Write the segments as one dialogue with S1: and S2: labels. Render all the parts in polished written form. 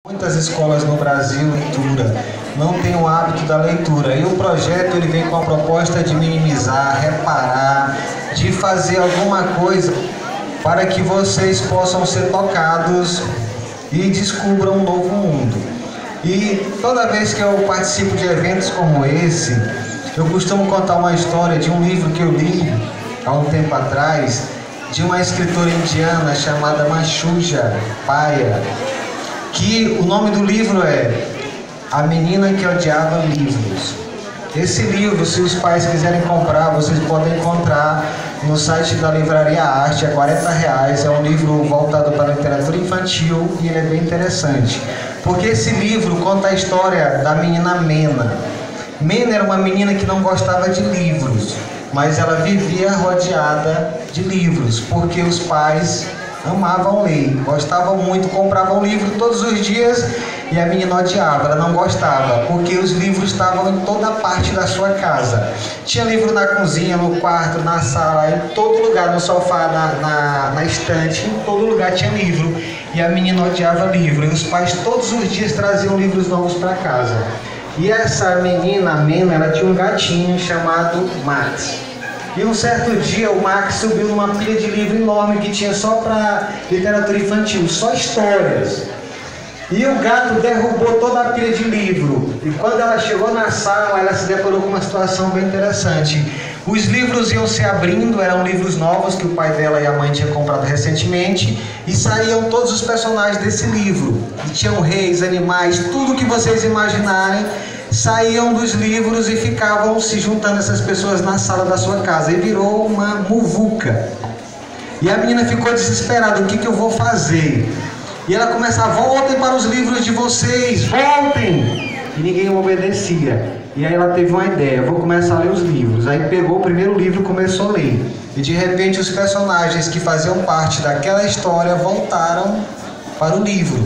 S1: Muitas escolas no Brasil, leitura, não têm o hábito da leitura. E o projeto ele vem com a proposta de minimizar, reparar, de fazer alguma coisa para que vocês possam ser tocados e descubram um novo mundo. E toda vez que eu participo de eventos como esse, eu costumo contar uma história de um livro que eu li há um tempo atrás, de uma escritora indiana chamada Manshuja Paya, que o nome do livro é A Menina que Odiava Livros. Esse livro, se os pais quiserem comprar, vocês podem encontrar no site da Livraria Arte, é R$40. É um livro voltado para a literatura infantil e ele é bem interessante, porque esse livro conta a história da menina Mena. Mena era uma menina que não gostava de livros, mas ela vivia rodeada de livros, porque os pais amavam ler, gostavam muito, compravam livro todos os dias, e a menina odiava, ela não gostava, porque os livros estavam em toda parte da sua casa. Tinha livro na cozinha, no quarto, na sala, em todo lugar, no sofá, na estante, em todo lugar tinha livro, e a menina odiava livro, e os pais todos os dias traziam livros novos para casa. E essa menina, a Mena, ela tinha um gatinho chamado Max. E um certo dia o Max subiu numa pilha de livro enorme que tinha só para literatura infantil, só histórias. E o gato derrubou toda a pilha de livro. E quando ela chegou na sala, ela se deparou com uma situação bem interessante. Os livros iam se abrindo, eram livros novos que o pai dela e a mãe tinham comprado recentemente, e saíam todos os personagens desse livro. E tinham reis, animais, tudo que vocês imaginarem, saíam dos livros e ficavam se juntando essas pessoas na sala da sua casa. E virou uma muvuca. E a menina ficou desesperada, o que eu vou fazer? E ela começava, voltem para os livros de vocês, voltem! E ninguém obedecia. E aí ela teve uma ideia, vou começar a ler os livros. Aí pegou o primeiro livro e começou a ler. E de repente os personagens que faziam parte daquela história voltaram para o livro.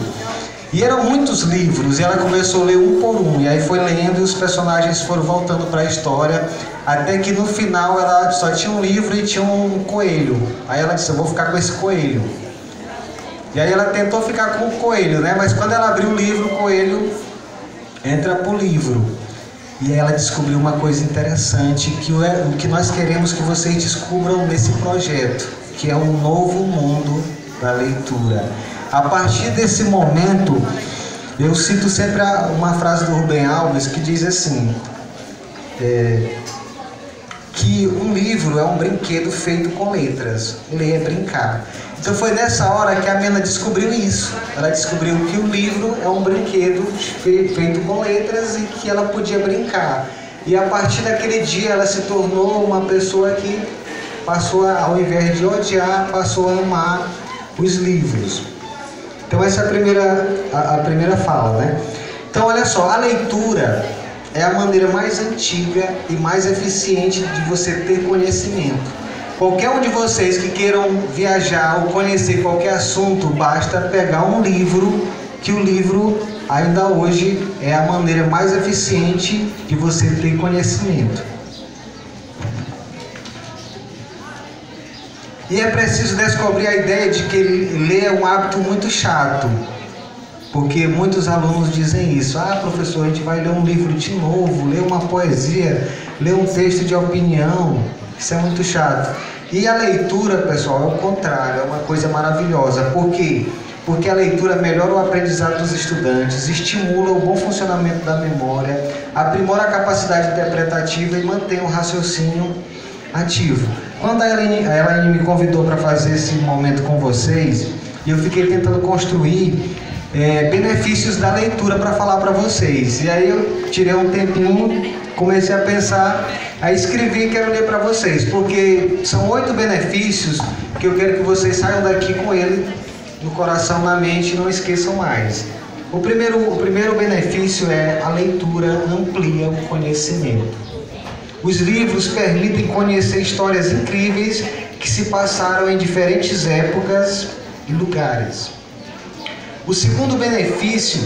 S1: E eram muitos livros, e ela começou a ler um por um. E aí foi lendo e os personagens foram voltando para a história, até que no final ela só tinha um livro e tinha um coelho. Aí ela disse, eu vou ficar com esse coelho. E aí ela tentou ficar com o coelho, né? Mas quando ela abriu o livro, o coelho entra pro livro. E aí ela descobriu uma coisa interessante, que o que nós queremos que vocês descubram nesse projeto, que é um novo mundo da leitura. A partir desse momento, eu cito sempre uma frase do Rubem Alves que diz assim, que um livro é um brinquedo feito com letras. Ler é brincar. Então foi nessa hora que a Mena descobriu isso. Ela descobriu que o livro é um brinquedo feito com letras e que ela podia brincar. E a partir daquele dia ela se tornou uma pessoa que passou, ao invés de odiar, passou a amar os livros. Então essa é a primeira fala, né? Então olha só, a leitura é a maneira mais antiga e mais eficiente de você ter conhecimento. Qualquer um de vocês que queiram viajar ou conhecer qualquer assunto, basta pegar um livro, que o livro ainda hoje é a maneira mais eficiente de você ter conhecimento. E é preciso descobrir a ideia de que ler é um hábito muito chato. Porque muitos alunos dizem isso. Ah, professor, a gente vai ler um livro de novo, ler uma poesia, ler um texto de opinião. Isso é muito chato. E a leitura, pessoal, é o contrário, é uma coisa maravilhosa. Por quê? Porque a leitura melhora o aprendizado dos estudantes, estimula o bom funcionamento da memória, aprimora a capacidade interpretativa e mantém o raciocínio ativo. Quando a Elaine me convidou para fazer esse momento com vocês, eu fiquei tentando construir benefícios da leitura para falar para vocês. E aí eu tirei um tempinho, comecei a pensar, a escrever e quero ler para vocês, porque são 8 benefícios que eu quero que vocês saiam daqui com ele no coração, na mente, e não esqueçam mais. O primeiro benefício é a leitura amplia o conhecimento. Os livros permitem conhecer histórias incríveis que se passaram em diferentes épocas e lugares. O segundo benefício,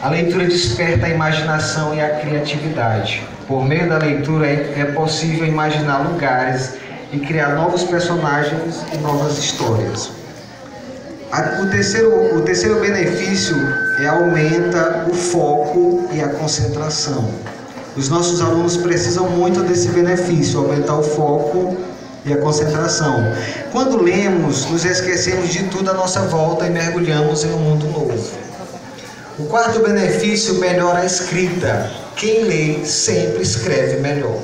S1: a leitura desperta a imaginação e a criatividade. Por meio da leitura é possível imaginar lugares e criar novos personagens e novas histórias. O terceiro benefício aumenta o foco e a concentração. Os nossos alunos precisam muito desse benefício, aumentar o foco e a concentração. Quando lemos, nos esquecemos de tudo à nossa volta e mergulhamos em um mundo novo. O quarto benefício melhora a escrita. Quem lê sempre escreve melhor.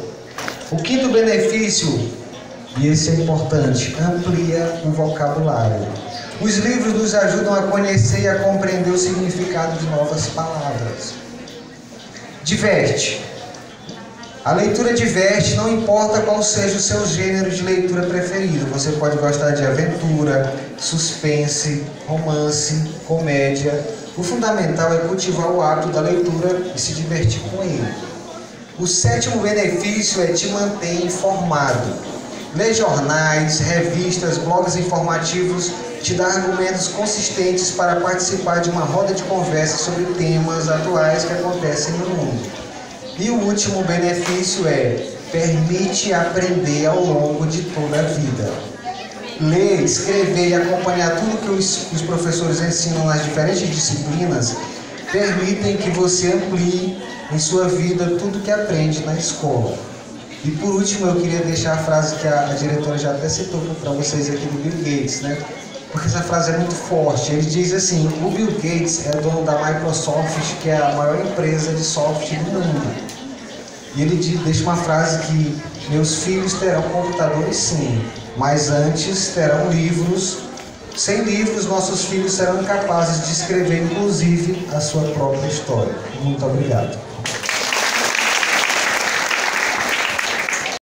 S1: O quinto benefício, e esse é importante, amplia o vocabulário. Os livros nos ajudam a conhecer e a compreender o significado de novas palavras. Diverte. A leitura diverte, não importa qual seja o seu gênero de leitura preferido. Você pode gostar de aventura, suspense, romance, comédia. O fundamental é cultivar o hábito da leitura e se divertir com ele. O sétimo benefício é te manter informado. Ler jornais, revistas, blogs informativos te dá argumentos consistentes para participar de uma roda de conversa sobre temas atuais que acontecem no mundo. E o último benefício é permite aprender ao longo de toda a vida. Ler, escrever e acompanhar tudo que os professores ensinam nas diferentes disciplinas permitem que você amplie em sua vida tudo que aprende na escola. E por último, eu queria deixar a frase que a diretora já até citou para vocês aqui do Bill Gates, né? Porque essa frase é muito forte. Ele diz assim: o Bill Gates é dono da Microsoft, que é a maior empresa de software do mundo. E ele deixa uma frase que meus filhos terão computadores sim, mas antes terão livros. Sem livros, nossos filhos serão incapazes de escrever, inclusive, a sua própria história. Muito obrigado.